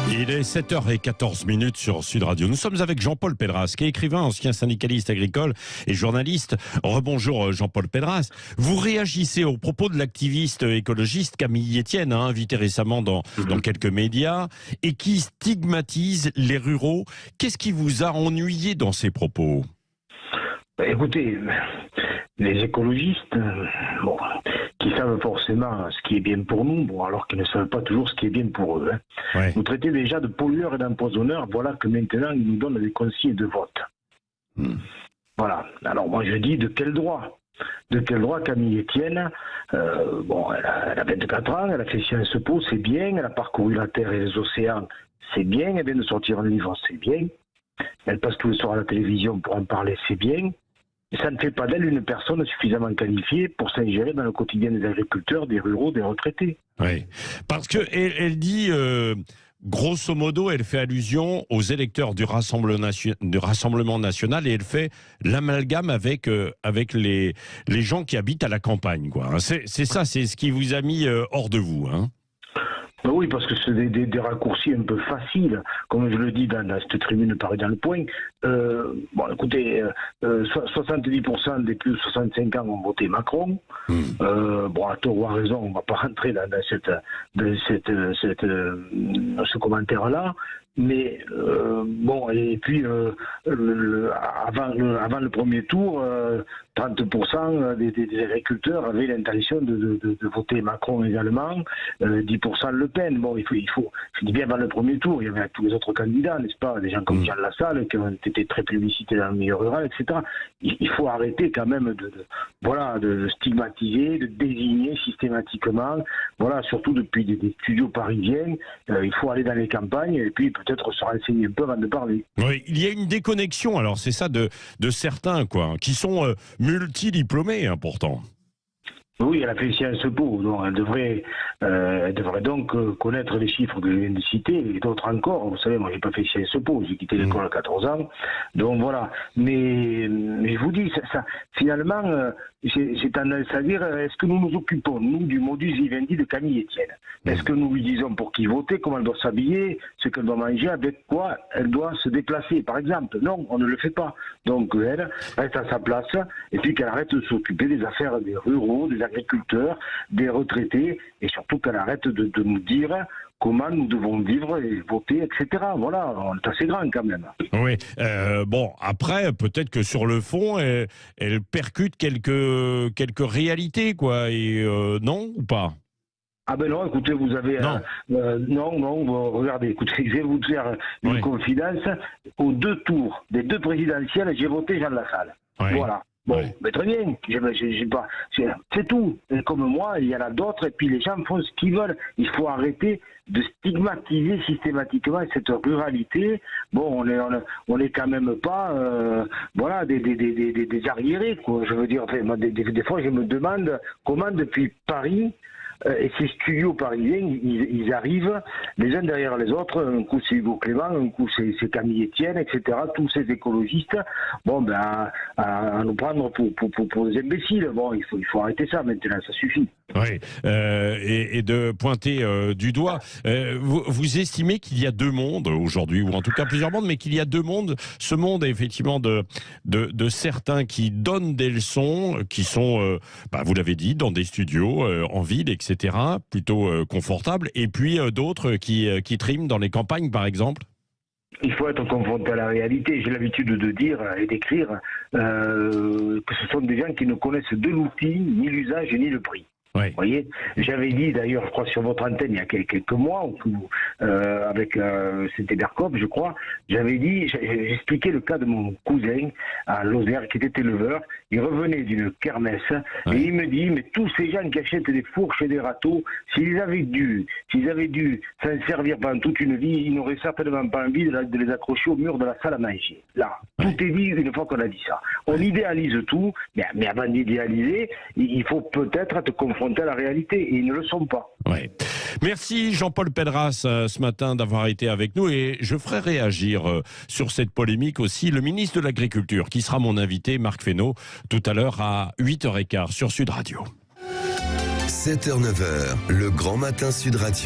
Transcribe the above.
Il est 7h14 sur Sud Radio. Nous sommes avec Jean-Paul Pedras, qui est écrivain, ancien syndicaliste agricole et journaliste. Rebonjour Jean-Paul Pedras. Vous réagissez aux propos de l'activiste écologiste Camille Etienne, invité récemment dans quelques médias, et qui stigmatise les ruraux. Qu'est-ce qui vous a ennuyé dans ces propos ? Écoutez, les écologistes, qui savent forcément ce qui est bien pour nous, alors qu'ils ne savent pas toujours ce qui est bien pour eux. Ouais. Vous traitez déjà de pollueurs et d'empoisonneurs, voilà que maintenant ils nous donnent des consignes de vote. Voilà. Alors moi je dis, de quel droit ? De quel droit Camille Etienne, elle a 24 ans, elle a fait Sciences Po, c'est bien, elle a parcouru la Terre et les océans, c'est bien, elle vient de sortir un livre, c'est bien, elle passe tous les soirs à la télévision pour en parler, c'est bien. Et ça ne fait pas d'elle une personne suffisamment qualifiée pour s'ingérer dans le quotidien des agriculteurs, des ruraux, des retraités. Oui, parce que elle dit, grosso modo, elle fait allusion aux électeurs du Rassemblement national et elle fait l'amalgame avec les gens qui habitent à la campagne, quoi. C'est ça, c'est ce qui vous a mis hors de vous, hein. Oui, parce que c'est des raccourcis un peu faciles, comme je le dis dans cette tribune parue dans Le Point. Écoutez, 70% des plus de 65 ans ont voté Macron. À tort ou à raison, on ne va pas rentrer dans ce commentaire-là. Mais et puis avant le premier tour, 30% des agriculteurs avaient l'intention de voter Macron également, 10% Le Pen. Bon, il faut, je dis bien avant le premier tour, il y avait tous les autres candidats, n'est-ce pas, des gens comme Jean Lassalle qui ont été très publicités dans le milieu rural, etc. Il faut arrêter quand même de stigmatiser, de désigner systématiquement, surtout depuis des studios parisiens. Il faut aller dans les campagnes et puis peut-être se renseigner un peu avant de parler. Oui, il y a une déconnexion, alors c'est ça de certains, quoi, qui sont multidiplômés, pourtant. Oui, elle a fait Sciences Po, donc elle devrait donc connaître les chiffres que je viens de citer, et d'autres encore. Vous savez, moi j'ai pas fait Sciences Po, j'ai quitté l'école à 14 ans, donc voilà. Mais je vous dis, ça finalement, j'ai tendance à dire, est-ce que nous nous occupons, nous, du modus vivendi de Camille Etienne ? Est-ce que nous lui disons pour qui voter, comment elle doit s'habiller, ce qu'elle doit manger, avec quoi elle doit se déplacer, par exemple ? Non, on ne le fait pas. Donc elle reste à sa place, et puis qu'elle arrête de s'occuper des affaires des ruraux, des agriculteurs, des retraités, et surtout qu'elle arrête de nous dire comment nous devons vivre et voter, etc. Voilà, on est assez grand quand même. Oui, après, peut-être que sur le fond, elle percute quelques réalités, quoi, et non, ou pas ? Ah ben non, écoutez, vous avez... regardez, écoutez, je vais vous faire une confidence. Aux 2 tours des 2 présidentielles, j'ai voté Jean Lassalle. Ouais. Voilà. Bon, mais très bien, j'ai pas, c'est tout. Et comme moi, il y en a d'autres, et puis les gens font ce qu'ils veulent. Il faut arrêter de stigmatiser systématiquement cette ruralité. Bon, on est quand même pas, des arriérés, quoi. Je veux dire, des fois, je me demande comment depuis Paris, et ces studios parisiens, ils arrivent les uns derrière les autres. Un coup c'est Hugo Clément, un coup c'est Camille Etienne, etc. Tous ces écologistes, à nous prendre pour des imbéciles. Bon, il faut arrêter ça maintenant, ça suffit. Oui, et de pointer du doigt. Vous estimez qu'il y a 2 mondes aujourd'hui, ou en tout cas plusieurs mondes, mais qu'il y a 2 mondes. Ce monde, effectivement, de certains qui donnent des leçons, qui sont, vous l'avez dit, dans des studios, en ville, etc., plutôt confortables, et puis d'autres qui triment dans les campagnes, par exemple. Il faut être confronté à la réalité. J'ai l'habitude de dire et d'écrire que ce sont des gens qui ne connaissent de l'outil, ni l'usage, ni le prix. Oui. Vous voyez, j'avais dit d'ailleurs, je crois sur votre antenne il y a quelques mois, avec c'était Berkop, je crois, j'ai expliqué le cas de mon cousin à Lozère qui était éleveur. Il revenait d'une kermesse et il me dit, mais tous ces gens qui achètent des fourches et des râteaux, s'ils avaient dû s'en servir pendant toute une vie, ils n'auraient certainement pas envie de les accrocher au mur de la salle à manger. Là, tout est dit une fois qu'on a dit ça. On idéalise tout, mais avant d'idéaliser, il faut peut-être être confronté à la réalité, et ils ne le sont pas. Ouais. Merci Jean-Paul Pedras ce matin d'avoir été avec nous, et je ferai réagir sur cette polémique aussi le ministre de l'Agriculture, qui sera mon invité, Marc Fesneau, tout à l'heure à 8h15 sur Sud Radio. 7h-9h, le grand matin Sud Radio.